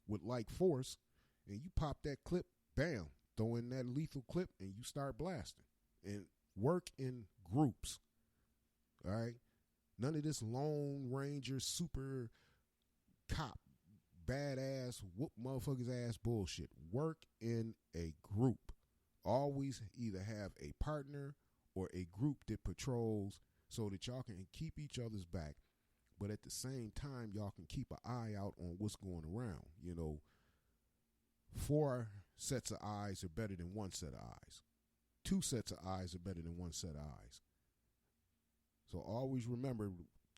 with like force, and you pop that clip, bam, throw in that lethal clip, and you start blasting. And work in groups. All right? None of this Lone Ranger super cop badass whoop motherfuckers ass bullshit. Work in a group. Always either have a partner or a group that patrols so that y'all can keep each other's back, but at the same time y'all can keep an eye out on what's going around. 4 sets of eyes are better than 1 set of eyes. 2 sets of eyes are better than 1 set of eyes. So always remember,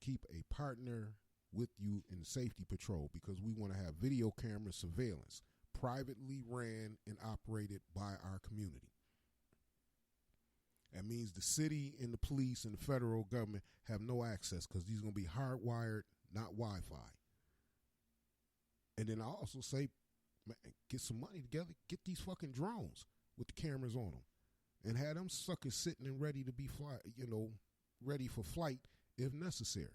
keep a partner with you in the safety patrol, because we want to have video camera surveillance privately ran and operated by our community. That means the city and the police and the federal government have no access, because these are going to be hardwired, not Wi-Fi. And then I also say, man, get some money together, get these fucking drones with the cameras on them, and have them suckers sitting and ready to be ready for flight if necessary.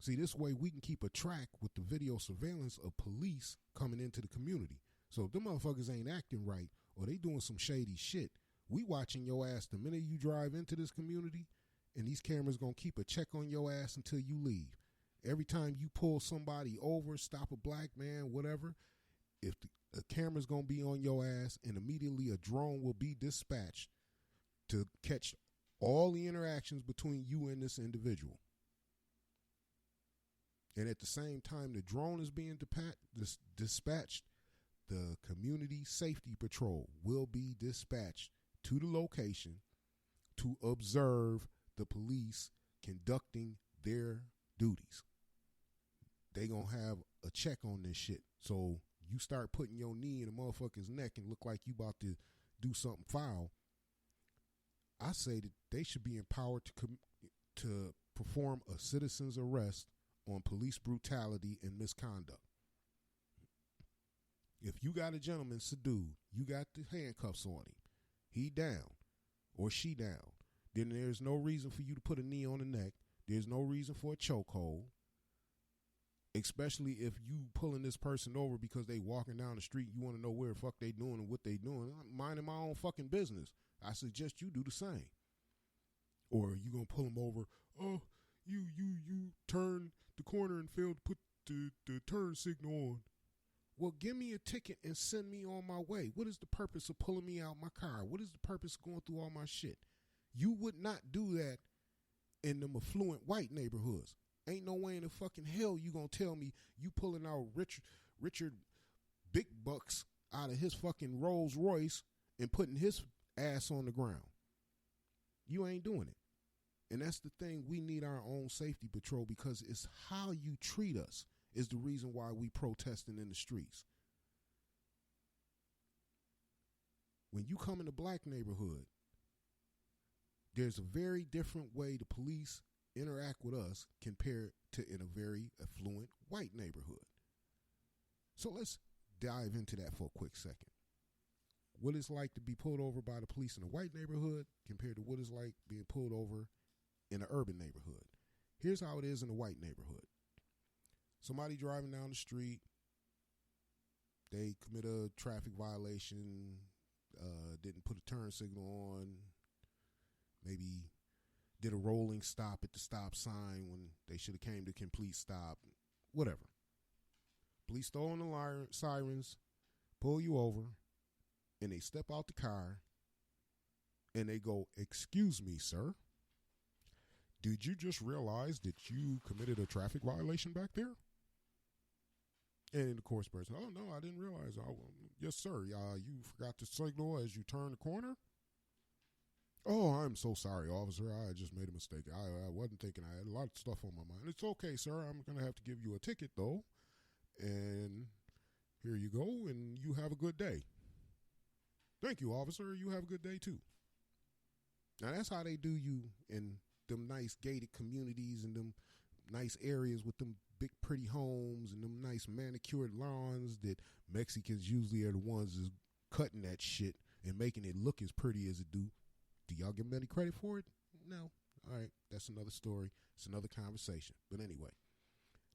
See, this way we can keep a track with the video surveillance of police coming into the community. So if them motherfuckers ain't acting right or they doing some shady shit, we watching your ass the minute you drive into this community, and these cameras gonna keep a check on your ass until you leave. Every time you pull somebody over, stop a black man, whatever, if the camera's gonna be on your ass, and immediately a drone will be dispatched to catch all the interactions between you and this individual. And at the same time the drone is being dispatched, the community safety patrol will be dispatched to the location to observe the police conducting their duties. They gonna have a check on this shit. So you start putting your knee in a motherfucker's neck and look like you about to do something foul, I say that they should be empowered to perform a citizen's arrest on police brutality and misconduct. If you got a gentleman subdued, you got the handcuffs on him, he down or she down, then there's no reason for you to put a knee on the neck. There's no reason for a chokehold, especially if you pulling this person over because they walking down the street. You want to know where the fuck they doing and what they doing. I'm minding my own fucking business. I suggest you do the same. Or you gonna pull them over? Oh, you turn the corner and failed to put the turn signal on. Well, give me a ticket and send me on my way. What is the purpose of pulling me out my car? What is the purpose of going through all my shit? You would not do that in them affluent white neighborhoods. Ain't no way in the fucking hell you gonna tell me you pulling out Richard Big Bucks out of his fucking Rolls Royce and putting his ass on the ground. You ain't doing it. And that's the thing. We need our own safety patrol, because it's how you treat us is the reason why we protesting in the streets. When you come in a black neighborhood, there's a very different way the police interact with us compared to in a very affluent white neighborhood. So let's dive into that for a quick second. What it's like to be pulled over by the police in a white neighborhood compared to what it's like being pulled over in an urban neighborhood. Here's how it is in a white neighborhood. Somebody driving down the street, they commit a traffic violation, didn't put a turn signal on, maybe did a rolling stop at the stop sign when they should have came to complete stop, whatever. Police throw on the sirens, pull you over, and they step out the car and they go, "Excuse me, sir. Did you just realize that you committed a traffic violation back there?" And of course, person, "Oh no, I didn't realize." "Yes, sir. You forgot to signal as you turn the corner." "Oh, I'm so sorry, officer. I just made a mistake. I wasn't thinking. I had a lot of stuff on my mind." "It's okay, sir. I'm going to have to give you a ticket, though. And here you go, and you have a good day." "Thank you, officer. You have a good day, too." Now, that's how they do you in them nice gated communities and them nice areas with them big pretty homes and them nice manicured lawns that Mexicans usually are the ones that's cutting that shit and making it look as pretty as it do. Do y'all give them any credit for it? No. All right, that's another story. It's another conversation. But anyway,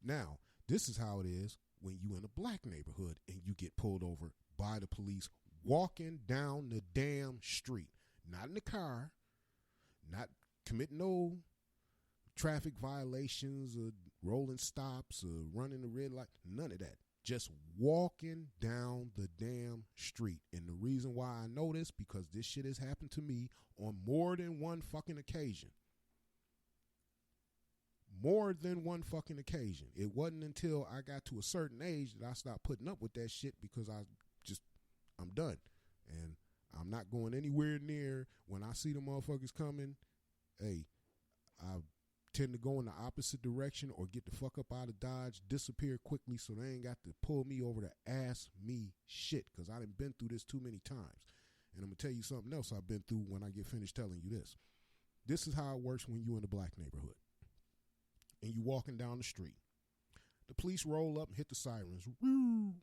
now this is how it is when you in a black neighborhood and you get pulled over by the police walking down the damn street. Not in the car, not committing no traffic violations or rolling stops or running the red light, none of that. Just walking down the damn street. And the reason why I know this, because this shit has happened to me on more than one fucking occasion. More than one fucking occasion. It wasn't until I got to a certain age that I stopped putting up with that shit, because I'm done. And I'm not going anywhere near. When I see the motherfuckers coming, hey, I tend to go in the opposite direction or get the fuck up out of Dodge, disappear quickly so they ain't got to pull me over to ask me shit, because I done been through this too many times. And I'm going to tell you something else I've been through when I get finished telling you this. This is how it works when you in a black neighborhood and you walking down the street. The police roll up and hit the sirens. Woo!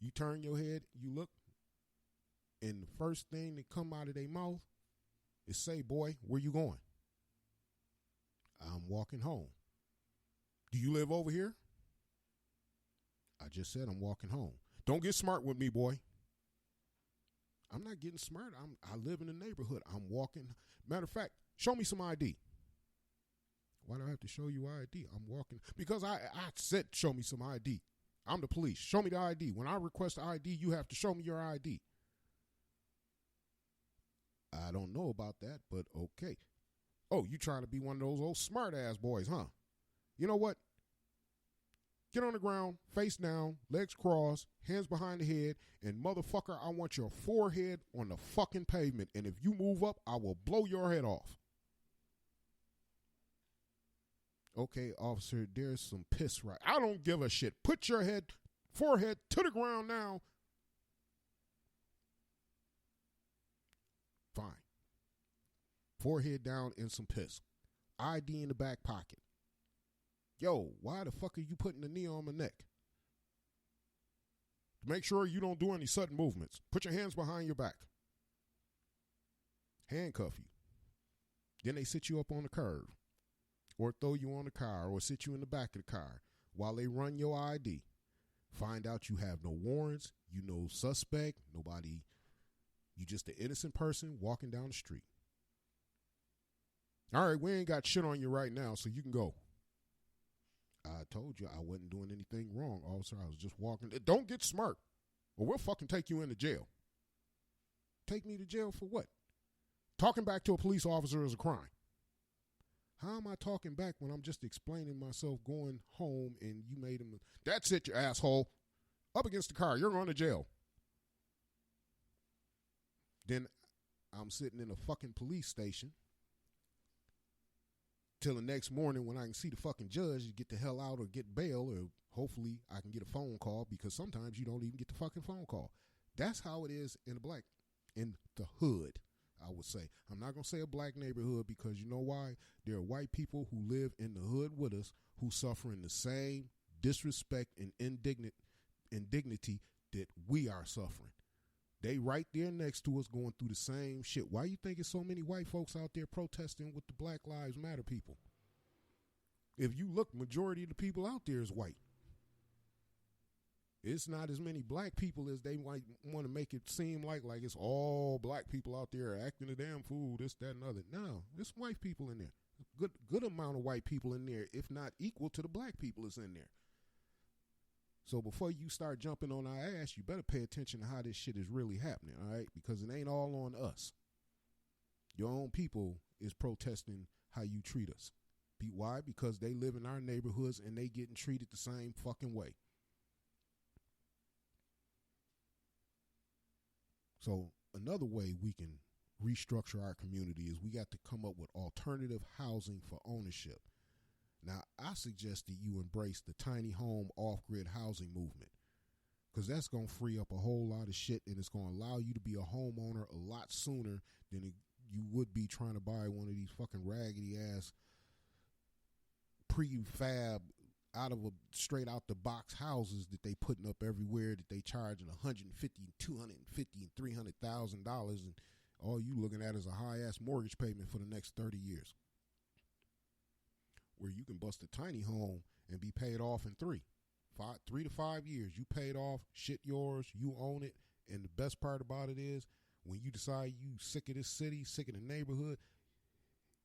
You turn your head, you look, and the first thing that come out of their mouth is, say, boy, where you going? I'm walking home. Do you live over here? I just said I'm walking home. Don't get smart with me, boy. I'm not getting smart. I live in the neighborhood. I'm walking. Matter of fact, show me some ID. Why do I have to show you ID? I'm walking. Because I said show me some ID. I'm the police. Show me the ID. When I request ID, you have to show me your ID. I don't know about that, but okay. Oh, you trying to be one of those old smart ass boys, huh? You know what? Get on the ground, face down, legs crossed, hands behind the head, and motherfucker, I want your forehead on the fucking pavement. And if you move up, I will blow your head off. Okay, officer, there's some piss right. I don't give a shit. Put your forehead to the ground now. Fine. Forehead down and some piss. ID in the back pocket. Yo, why the fuck are you putting the knee on my neck? Make sure you don't do any sudden movements. Put your hands behind your back. Handcuff you. Then they sit you up on the curb, or throw you on the car, or sit you in the back of the car while they run your ID. Find out you have no warrants, you no suspect, nobody. You just an innocent person walking down the street. All right, we ain't got shit on you right now, so you can go. I told you I wasn't doing anything wrong, officer. I was just walking. Don't get smart, or we'll fucking take you into jail. Take me to jail for what? Talking back to a police officer is a crime. How am I talking back when I'm just explaining myself going home and you made him? That's it, you asshole. Up against the car. You're going to jail. Then I'm sitting in a fucking police station till the next morning when I can see the fucking judge to get the hell out or get bail, or hopefully I can get a phone call, because sometimes you don't even get the fucking phone call. That's how it is in the hood, I would say. I'm not going to say a black neighborhood, because you know why? There are white people who live in the hood with us who suffering the same disrespect and indignity that we are suffering. They right there next to us going through the same shit. Why you think there's so many white folks out there protesting with the Black Lives Matter people? If you look, majority of the people out there is white. It's not as many black people as they might want to make it seem like it's all black people out there acting a damn fool, this, that, and other. No, there's white people in there. Good amount of white people in there, if not equal to the black people is in there. So before you start jumping on our ass, you better pay attention to how this shit is really happening, all right? Because it ain't all on us. Your own people is protesting how you treat us. Why? Because they live in our neighborhoods and they getting treated the same fucking way. So another way we can restructure our community is we got to come up with alternative housing for ownership. Now, I suggest that you embrace the tiny home off-grid housing movement, because that's going to free up a whole lot of shit, and it's going to allow you to be a homeowner a lot sooner than you would be trying to buy one of these fucking raggedy-ass prefab straight out the box houses that they putting up everywhere that they charging $150, $250, and $300,000, and all you looking at is a high-ass mortgage payment for the next 30 years. Where you can bust a tiny home and be paid off in 3. 3 to 5 years. You paid off, shit yours, you own it. And the best part about it is when you decide you sick of this city, sick of the neighborhood,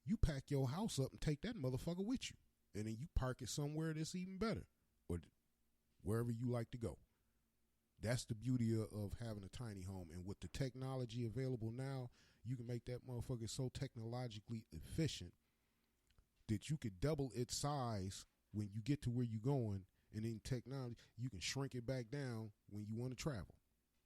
you pack your house up and take that motherfucker with you. And then you park it somewhere that's even better or wherever you like to go. That's the beauty of having a tiny home. And with the technology available now, you can make that motherfucker so technologically efficient that you could double its size when you get to where you're going. And in technology, you can shrink it back down when you want to travel.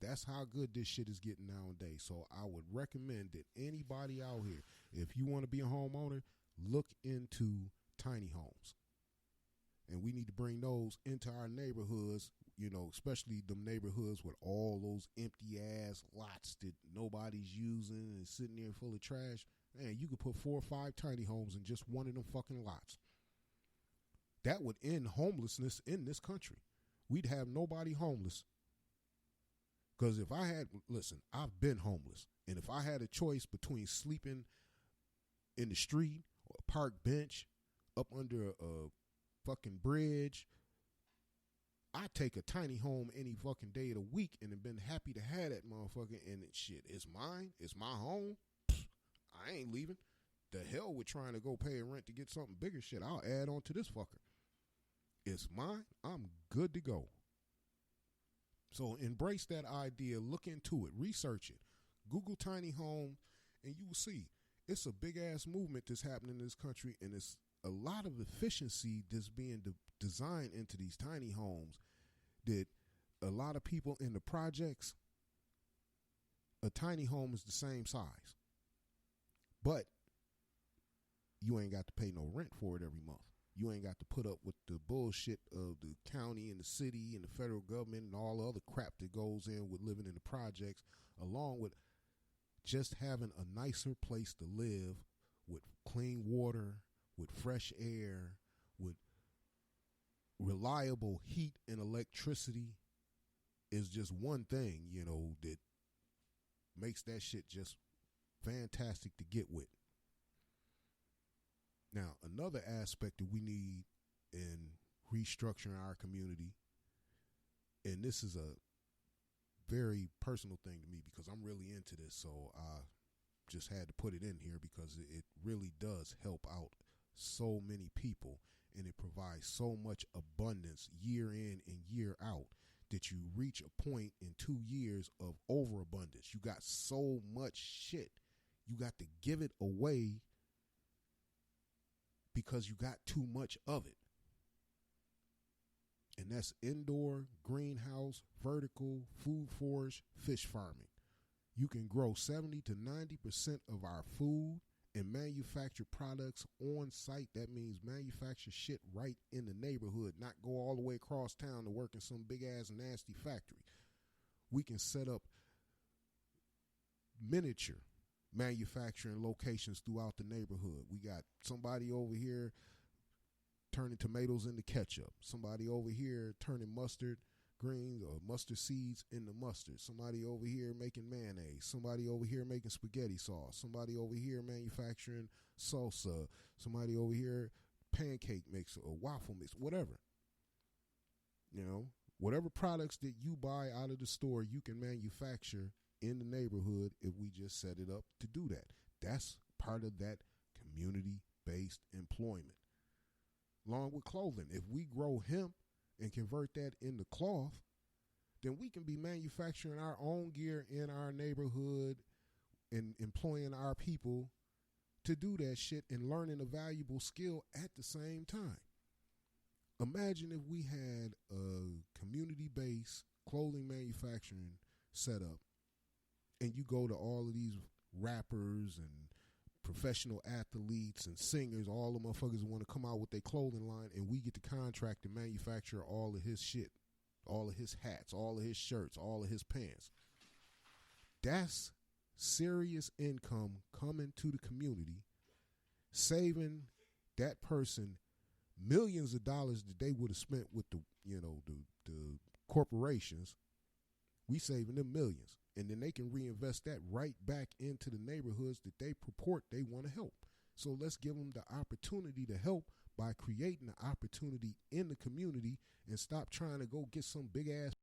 That's how good this shit is getting nowadays. So I would recommend that anybody out here, if you want to be a homeowner, look into tiny homes. And we need to bring those into our neighborhoods, you know, especially them neighborhoods with all those empty ass lots that nobody's using and sitting there full of trash. Man, you could put 4 or 5 tiny homes in just one of them fucking lots. That would end homelessness in this country. We'd have nobody homeless. Because if I had, listen, I've been homeless. And if I had a choice between sleeping in the street or a park bench up under a fucking bridge, I'd take a tiny home any fucking day of the week and have been happy to have that motherfucker. And shit, it's mine. It's my home. I ain't leaving. The hell with trying to go pay rent to get something bigger. Shit, I'll add on to this fucker. It's mine. I'm good to go. So embrace that idea. Look into it. Research it. Google tiny home, and you will see it's a big ass movement that's happening in this country, and it's a lot of efficiency that's being designed into these tiny homes that a lot of people in the projects, a tiny home is the same size. But you ain't got to pay no rent for it every month. You ain't got to put up with the bullshit of the county and the city and the federal government and all the other crap that goes in with living in the projects, along with just having a nicer place to live with clean water, with fresh air, with reliable heat and electricity is just one thing, you know, that makes that shit just fantastic to get with. Now, another aspect that we need in restructuring our community, and this is a very personal thing to me because I'm really into this, so I just had to put it in here because it really does help out so many people, and it provides so much abundance year in and year out that you reach a point in 2 years of overabundance. You got so much shit. You got to give it away because you got too much of it. And that's indoor, greenhouse, vertical, food forage, fish farming. You can grow 70 to 90% of our food and manufacture products on site. That means manufacture shit right in the neighborhood, not go all the way across town to work in some big ass nasty factory. We can set up miniature manufacturing locations throughout the neighborhood. We got somebody over here turning tomatoes into ketchup, somebody over here turning mustard greens or mustard seeds into mustard, somebody over here making mayonnaise, somebody over here making spaghetti sauce, somebody over here manufacturing salsa, somebody over here pancake mix or waffle mix, whatever. You know, whatever products that you buy out of the store, you can manufacture in the neighborhood if we just set it up to do that. That's part of that community-based employment. Along with clothing, if we grow hemp and convert that into cloth, then we can be manufacturing our own gear in our neighborhood and employing our people to do that shit and learning a valuable skill at the same time. Imagine if we had a community-based clothing manufacturing setup, and you go to all of these rappers and professional athletes and singers, all the motherfuckers want to come out with their clothing line, and we get the contract to manufacture all of his shit, all of his hats, all of his shirts, all of his pants. That's serious income coming to the community, saving that person millions of dollars that they would have spent with the corporations. We saving them millions. And then they can reinvest that right back into the neighborhoods that they purport they want to help. So let's give them the opportunity to help by creating the opportunity in the community and stop trying to go get some big ass